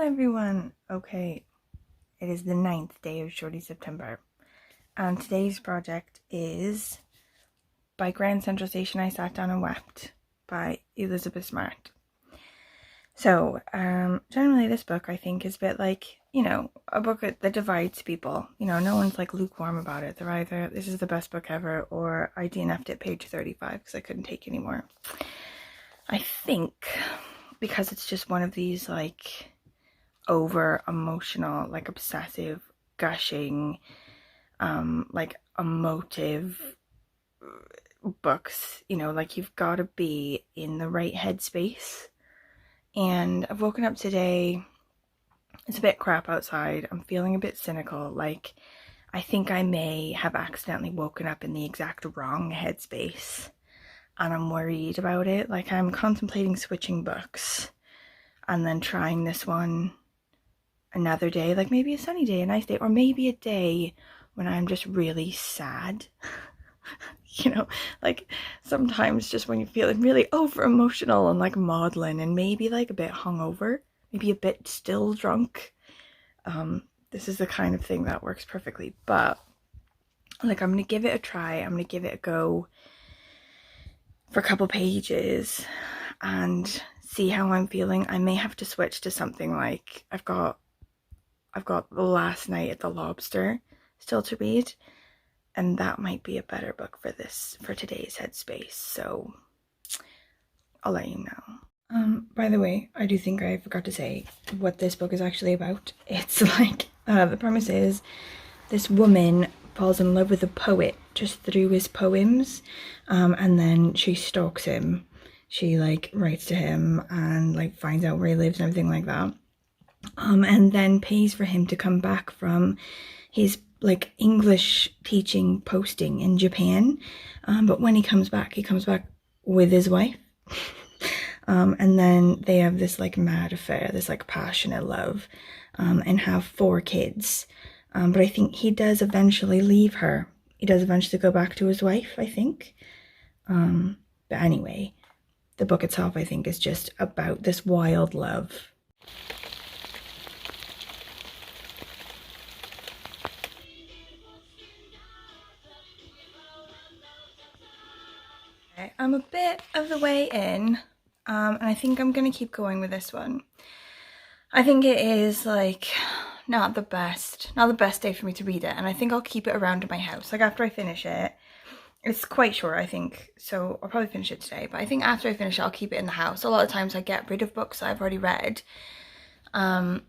everyone. Okay, it is the 9th day of Shorty September, and today's project is By Grand Central Station I Sat Down and Wept by Elizabeth Smart. So, generally this book I think is a bit like, a book that divides people. No one's like lukewarm about it. They're either, this is the best book ever, or I DNF'd at page 35 because I couldn't take anymore. I think because it's just one of these like over emotional, like obsessive, gushing, like emotive books, like you've got to be in the right headspace. And I've woken up today, it's a bit crap outside, I'm feeling a bit cynical, like I think I may have accidentally woken up in the exact wrong headspace, and I'm worried about it. Like I'm contemplating switching books and then trying this one another day, like maybe a sunny day, a nice day, or maybe a day when I'm just really sad. Like sometimes just when you're feeling really over emotional and like maudlin and maybe like a bit hungover, maybe a bit still drunk. This is the kind of thing that works perfectly. But like I'm gonna give it a try, I'm gonna give it a go for a couple pages and see how I'm feeling. I may have to switch to something like I've got The Last Night at the Lobster still to read, and that might be a better book for today's headspace, so I'll let you know. By the way, I do think I forgot to say what this book is actually about. It's like, the premise is this woman falls in love with a poet just through his poems, and then she stalks him. She like writes to him and like finds out where he lives and everything like that. And then pays for him to come back from his like English teaching posting in Japan. But when he comes back with his wife. And then they have this like mad affair, this like passionate love, and have 4 kids. But I think he does eventually leave her. He does eventually go back to his wife, I think. But anyway, the book itself, I think, is just about this wild love. Okay, I'm a bit of the way in, and I think I'm gonna keep going with this one. I think it is like not the best day for me to read it, and I think I'll keep it around in my house. Like after I finish it, it's quite short, I think, so I'll probably finish it today, but I think after I finish it, I'll keep it in the house. A lot of times I get rid of books I've already read. I'll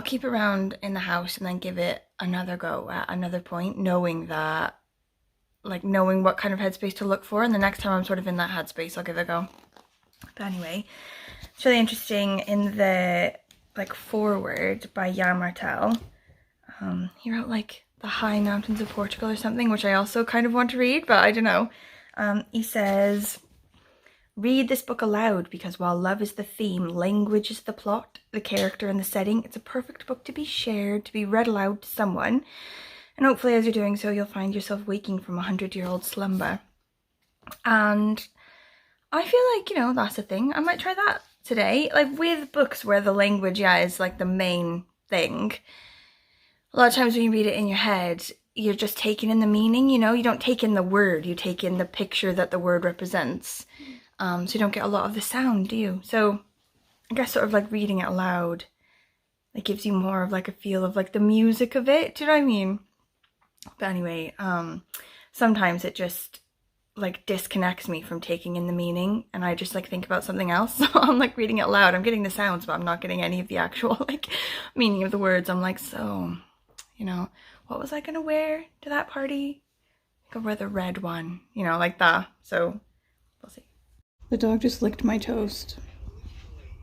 keep it around in the house and then give it another go at another point, knowing what kind of headspace to look for, and the next time I'm sort of in that headspace, I'll give it a go. But anyway, it's really interesting. In the like foreword by Jan Martel, he wrote like the high mountains of Portugal or something, which I also kind of want to read, but I don't know. He says, read this book aloud because while love is the theme, language is the plot, the character and the setting. It's a perfect book to be shared, to be read aloud to someone. And hopefully as you're doing so, you'll find yourself waking from a 100-year-old slumber. And I feel like, that's a thing. I might try that today. Like with books where the language, is like the main thing. A lot of times when you read it in your head, you're just taking in the meaning, you don't take in the word, you take in the picture that the word represents. So you don't get a lot of the sound, do you? So I guess sort of like reading it aloud, it gives you more of like a feel of like the music of it. Do you know what I mean? But anyway, sometimes it just like disconnects me from taking in the meaning, and I just like think about something else. So I'm like reading it loud, I'm getting the sounds, but I'm not getting any of the actual like meaning of the words. I'm like, so, what was I gonna wear to that party? I could wear the red one, like that. So we'll see. The dog just licked my toast.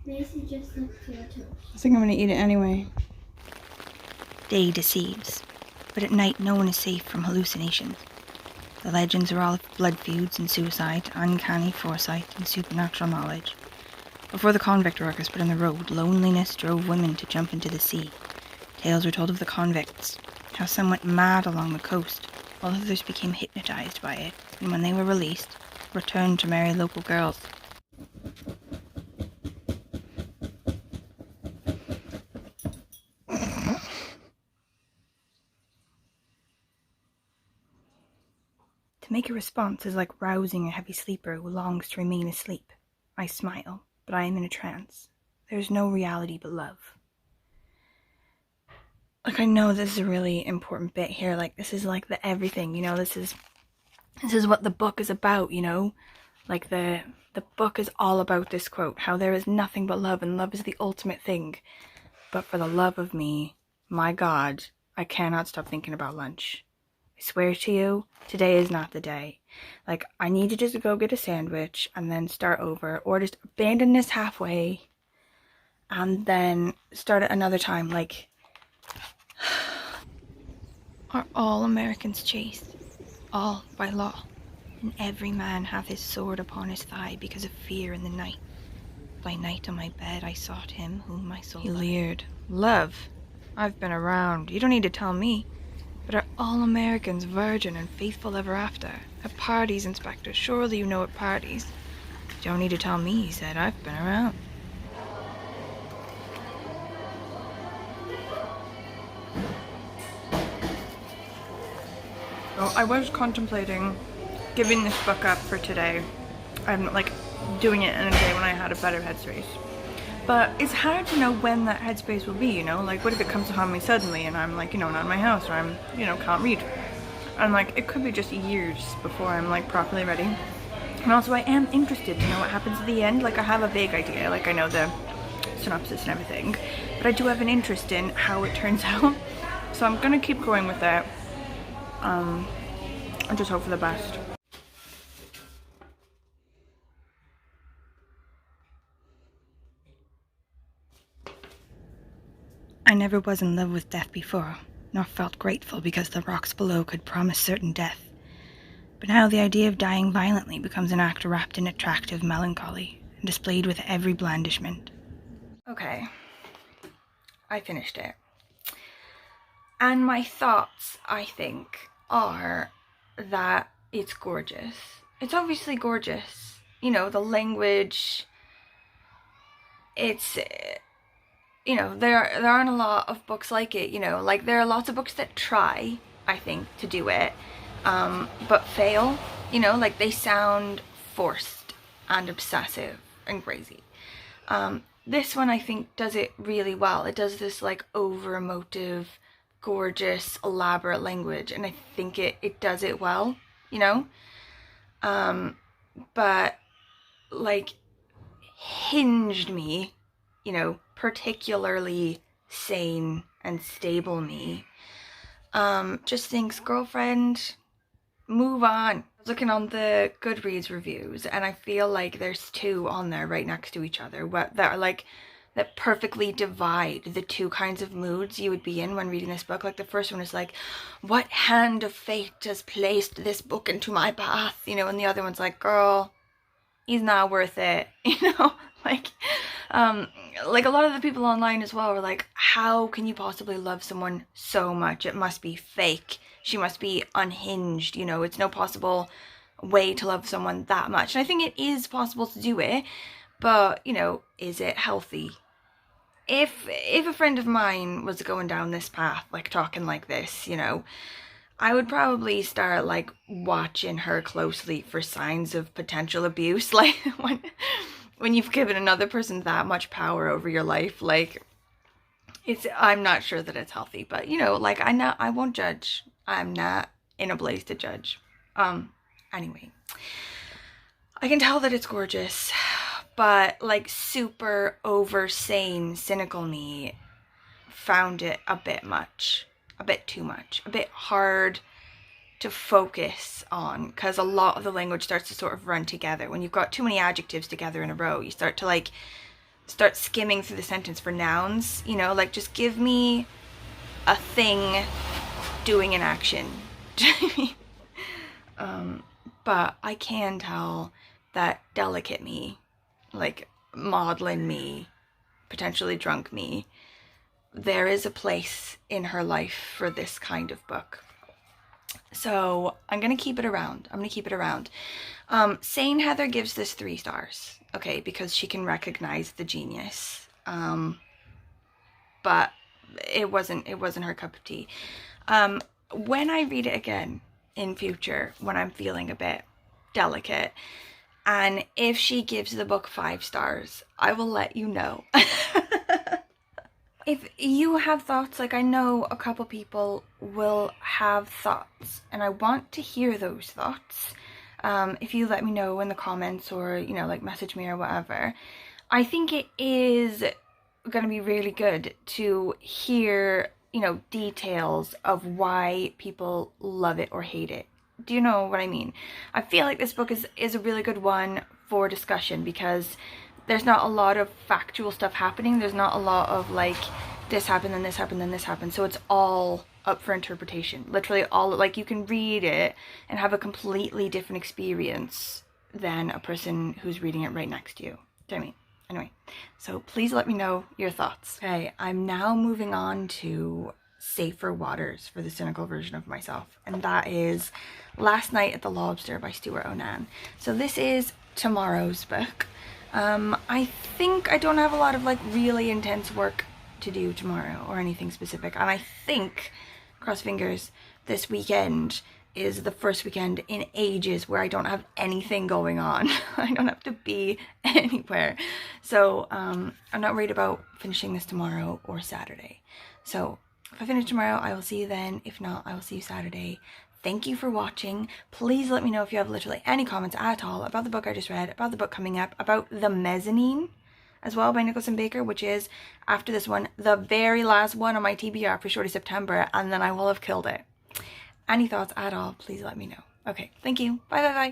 Macy just licked your toast. I think I'm gonna eat it anyway. Day deceives, but at night no one is safe from hallucinations. The legends are all of blood feuds and suicide, uncanny foresight and supernatural knowledge. Before the convict workers put in the road, loneliness drove women to jump into the sea. Tales were told of the convicts, how some went mad along the coast, while others became hypnotized by it, and when they were released, returned to marry local girls. make a response is like rousing a heavy sleeper who longs to remain asleep. I smile, but I am in a trance. There is no reality but love. Like, I know this is a really important bit here. Like, this is like the everything, you know, this is what the book is about, you know? Like, the book is all about this quote, how there is nothing but love, and love is the ultimate thing. But for the love of me, my God, I cannot stop thinking about lunch. I swear to you, today is not the day. Like, I need to just go get a sandwich and then start over, or just abandon this halfway and then start at another time. Like, are all Americans chaste? All by law? And every man hath his sword upon his thigh because of fear in the night. By night on my bed I sought him whom my soul. He leered. Love? I've been around. You don't need to tell me. But are all Americans virgin and faithful ever after? At parties, Inspector. Surely you know at parties. You don't need to tell me, he said. I've been around. So I was contemplating giving this book up for today. I'm like doing it in a day when I had a better headspace. But it's hard to know when that headspace will be, you know? Like, what if it comes upon me suddenly and I'm like, you know, not in my house, or I'm, you know, can't read. And like, it could be just years before I'm like properly ready. And also I am interested to know what happens at the end. Like, I have a vague idea, like I know the synopsis and everything, but I do have an interest in how it turns out. So I'm gonna keep going with that. And just hope for the best. I never was in love with death before, nor felt grateful because the rocks below could promise certain death. But now the idea of dying violently becomes an act wrapped in attractive melancholy, and displayed with every blandishment. Okay, I finished it. And my thoughts, I think, are that it's gorgeous. It's obviously gorgeous. You know, the language, it's... You know, there aren't a lot of books like it, you know, like there are lots of books that try, I think, to do it, but fail, you know, like they sound forced and obsessive and crazy. This one, I think, does it really well. It does this like over emotive, gorgeous, elaborate language, and I think it does it well, you know, but like hinged me, you know, particularly sane and stable me, just thinks, girlfriend, move on. I was looking on the Goodreads reviews and I feel like there's two on there right next to each other that are like, that perfectly divide the two kinds of moods you would be in when reading this book. Like the first one is like, what hand of fate has placed this book into my path, you know, and the other one's like, girl, he's not worth it, you know, like a lot of the people online as well were like, how can you possibly love someone so much? It must be fake. She must be unhinged, you know, it's no possible way to love someone that much. And I think it is possible to do it, but, you know, is it healthy? If a friend of mine was going down this path, like talking like this, you know, I would probably start like watching her closely for signs of potential abuse. Like when you've given another person that much power over your life, like I'm not sure that it's healthy, but you know, like I won't judge. I'm not in a place to judge. Anyway, I can tell that it's gorgeous, but like super over sane, cynical me found it a bit much. A bit too much, a bit hard to focus on, because a lot of the language starts to sort of run together. When you've got too many adjectives together in a row, you start to like start skimming through the sentence for nouns, you know, like just give me a thing doing an action. But I can tell that delicate me, like maudlin me, potentially drunk me, there is a place in her life for this kind of book. So I'm going to keep it around. Sane Heather gives this 3 stars, okay, because she can recognize the genius. But it wasn't her cup of tea. When I read it again, in future when I'm feeling a bit delicate. And if she gives the book 5 stars, I will let you know. If you have thoughts, like I know a couple people will have thoughts, and I want to hear those thoughts. If you let me know in the comments, or, you know, like message me or whatever. I think it is going to be really good to hear, you know, details of why people love it or hate it. Do you know what I mean? I feel like this book is a really good one for discussion, because there's not a lot of factual stuff happening. There's not a lot of like, this happened, then this happened, then this happened. So it's all up for interpretation. Literally all, like, you can read it and have a completely different experience than a person who's reading it right next to you. Do you know what I mean? Anyway, so please let me know your thoughts. Okay, I'm now moving on to safer waters for the cynical version of myself, and that is Last Night at the Lobster by Stuart Onan. So this is tomorrow's book. I think I don't have a lot of like really intense work to do tomorrow or anything specific, and I think, cross fingers, this weekend is the first weekend in ages where I don't have anything going on. I don't have to be anywhere. So I'm not worried about finishing this tomorrow or Saturday. So if I finish tomorrow, I will see you then. If not, I will see you Saturday. Thank you for watching. Please let me know if you have literally any comments at all about the book I just read, about the book coming up, about The Mezzanine as well by Nicholas and Baker, which is, after this one, the very last one on my TBR for Shorty September, and then I will have killed it. Any thoughts at all, please let me know. Okay, thank you. Bye, bye, bye.